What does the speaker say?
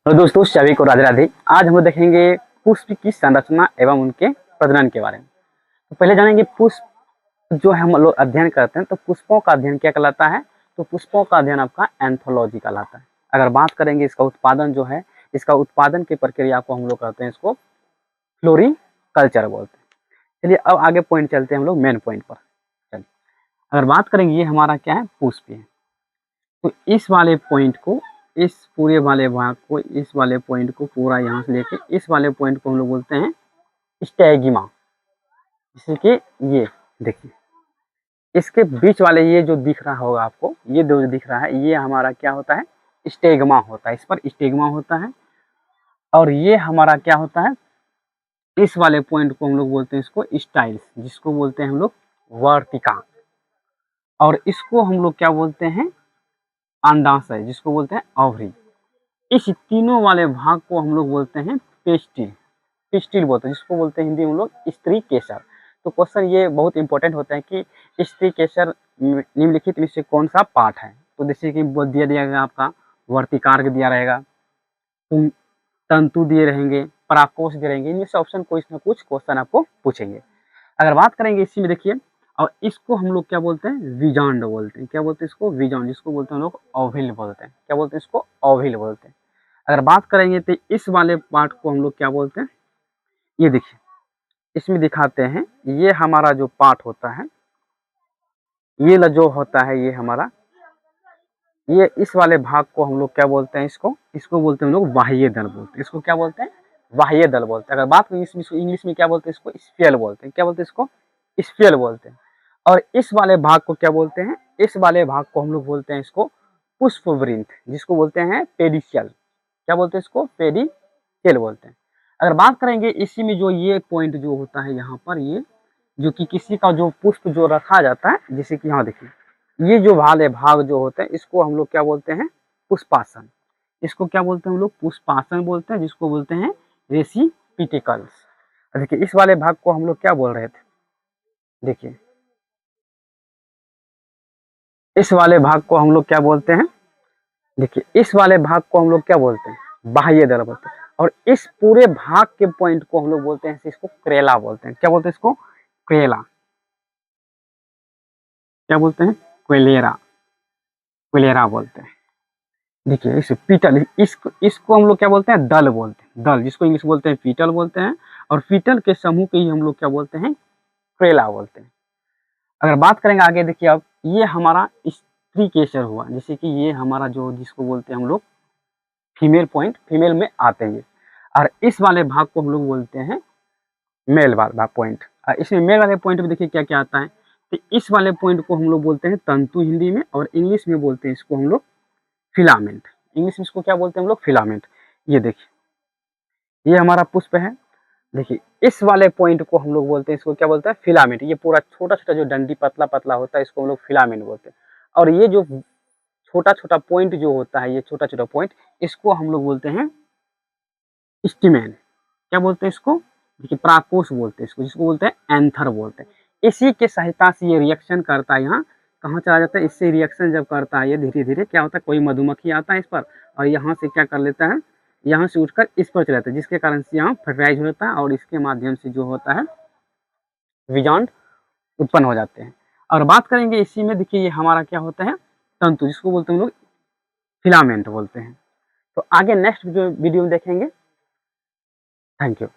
तो दोस्तों सभी को राधे राधे। आज हम लोग देखेंगे पुष्प की संरचना एवं उनके प्रजनन के बारे में। तो पहले जानेंगे पुष्प जो है हम लोग अध्ययन करते हैं, तो पुष्पों का अध्ययन क्या कहलाता है? तो पुष्पों का अध्ययन आपका एंथोलॉजी कहलाता है। अगर बात करेंगे इसका उत्पादन जो है, इसका उत्पादन की प्रक्रिया को हम लोग करते हैं, इसको फ्लोरीकल्चर बोलते हैं। चलिए अब आगे पॉइंट चलते हैं हम लोग मेन पॉइंट पर। चलिए अगर बात करेंगे ये हमारा क्या है, पुष्प है। तो इस वाले पॉइंट को, इस पूरे वाले भाग को, इस वाले पॉइंट को पूरा यहाँ से लेके इस वाले पॉइंट को हम लोग बोलते हैं स्टेगिमा। जैसे कि ये देखिए, इसके बीच वाले ये जो दिख रहा होगा आपको, ये जो दिख रहा है, ये हमारा क्या होता है, स्टेगमा होता है। इस पर स्टेगमा होता है। और ये हमारा क्या होता है, इस वाले पॉइंट को हम लोग बोलते हैं इसको स्टाइल्स, जिसको बोलते हैं हम लोग वर्तिका। और इसको हम लोग क्या बोलते हैं, अंडाशय, जिसको बोलते हैं ओवरी। इस तीनों वाले भाग को हम लोग बोलते हैं पेस्टिल। पेस्टिल बोलते हैं, जिसको बोलते हैं हिंदी में हम लोग स्त्री केसर। तो क्वेश्चन ये बहुत इंपॉर्टेंट होता है कि स्त्री केसर निम्नलिखित में से कौन सा पार्ट है? तो जैसे कि दिया गया आपका वर्तिकार्क दिया रहेगा, तुम तंतु दिए रहेंगे, पराकोष दिए रहेंगे। इनमें से ऑप्शन कोई ना कुछ क्वेश्चन आपको पूछेंगे। अगर बात करेंगे इसी में देखिए, और इसको हम लोग क्या बोलते हैं, विजांड बोलते हैं। क्या बोलते हैं इसको? विजांड, जिसको बोलते हैं हम लोग ओविल बोलते हैं। क्या बोलते हैं इसको? ओविल बोलते हैं। अगर बात करेंगे तो इस वाले पार्ट को हम लोग क्या बोलते हैं, ये देखिए इसमें दिखाते हैं, ये हमारा जो पार्ट होता है, ये जो होता है, ये हमारा, ये इस वाले भाग को हम लोग क्या बोलते हैं, इसको बोलते हैं हम लोग बाह्य दल बोलते हैं। इसको क्या बोलते हैं? बाह्य दल बोलते हैं। अगर बात करें इंग्लिश में क्या बोलते हैं इसको? स्फीयर बोलते हैं। क्या बोलते हैं इसको? स्फीयर बोलते हैं। और इस वाले भाग को क्या बोलते हैं? इस वाले भाग को हम लोग बोलते हैं इसको पुष्पवृंत, जिसको बोलते हैं पेडिसियल। क्या बोलते हैं इसको? पेडिसियल बोलते हैं। अगर बात करेंगे इसी में जो ये पॉइंट जो होता है यहाँ पर, ये जो कि किसी का जो पुष्प जो रखा जाता है, जैसे कि यहाँ देखिए, ये जो वाले भाग जो होते हैं, इसको हम लोग क्या बोलते हैं? पुष्पासन। इसको क्या बोलते हैं हम लोग? पुष्पासन बोलते हैं, जिसको बोलते हैं रेसिपिटिकल्स। देखिए इस वाले भाग को हम लोग क्या बोल रहे थे, देखिए इस वाले भाग को हम लोग क्या बोलते हैं, देखिए इस वाले भाग को हम लोग क्या बोलते हैं? बाह्य दल बोलते हैं। और इस पूरे भाग के पॉइंट को हम लोग बोलते हैं, इसको क्रेला बोलते हैं। क्या बोलते हैं इसको? क्रेला। क्या बोलते हैं? क्वेलेरा, क्वेलेरा बोलते हैं। देखिए इस पीटल, इसको हम लोग क्या बोलते हैं? दल बोलते हैं। दल, जिसको इंग्लिश बोलते हैं पीटल बोलते हैं। और पीटल के समूह के ही हम लोग क्या बोलते हैं? क्रेला बोलते हैं। अगर बात करेंगे आगे, देखिए अब ये हमारा स्त्री केसर हुआ, जैसे कि ये हमारा जो, जिसको बोलते हैं हम लोग फीमेल पॉइंट, फीमेल में आते हैं। और इस वाले भाग को हम लोग बोलते हैं मेल वाला पॉइंट। इसमें मेल वाले पॉइंट में देखिए क्या क्या आता है। तो इस वाले पॉइंट को हम लोग बोलते हैं तंतु हिंदी में, और इंग्लिश में बोलते हैं इसको हम लोग फिलामेंट। इंग्लिश में इसको क्या बोलते हैं हम लोग? फिलामेंट। ये देखिए ये हमारा पुष्प है। देखिए इस वाले पॉइंट को हम लोग बोलते हैं, इसको क्या बोलते हैं? फिलामेंट। ये पूरा छोटा छोटा जो डंडी पतला पतला होता है, इसको हम लोग फिलामेंट बोलते हैं। और ये जो छोटा छोटा पॉइंट जो होता है, ये छोटा छोटा पॉइंट, इसको हम लोग बोलते हैं स्टिमेन। क्या बोलते हैं इसको? देखिए प्राकोष बोलते हैं इसको, जिसको बोलते हैं एंथर बोलते हैं। इसी के सहायता से ये रिएक्शन करता है, यहाँ कहाँ चला जाता है, इससे रिएक्शन जब करता है ये धीरे धीरे क्या होता है, कोई मधुमक्खी आता है इस पर, और यहाँ से क्या कर लेता है, यहाँ से उठकर इस पर चला जाता है, जिसके कारण से यहाँ फर्टिलाइज होता है, और इसके माध्यम से जो होता है विजांड उत्पन्न हो जाते हैं। और बात करेंगे इसी में, देखिए ये हमारा क्या होता है, तंतु, जिसको बोलते हैं हम लोग फिलामेंट बोलते हैं। तो आगे नेक्स्ट जो वीडियो में देखेंगे। Thank you.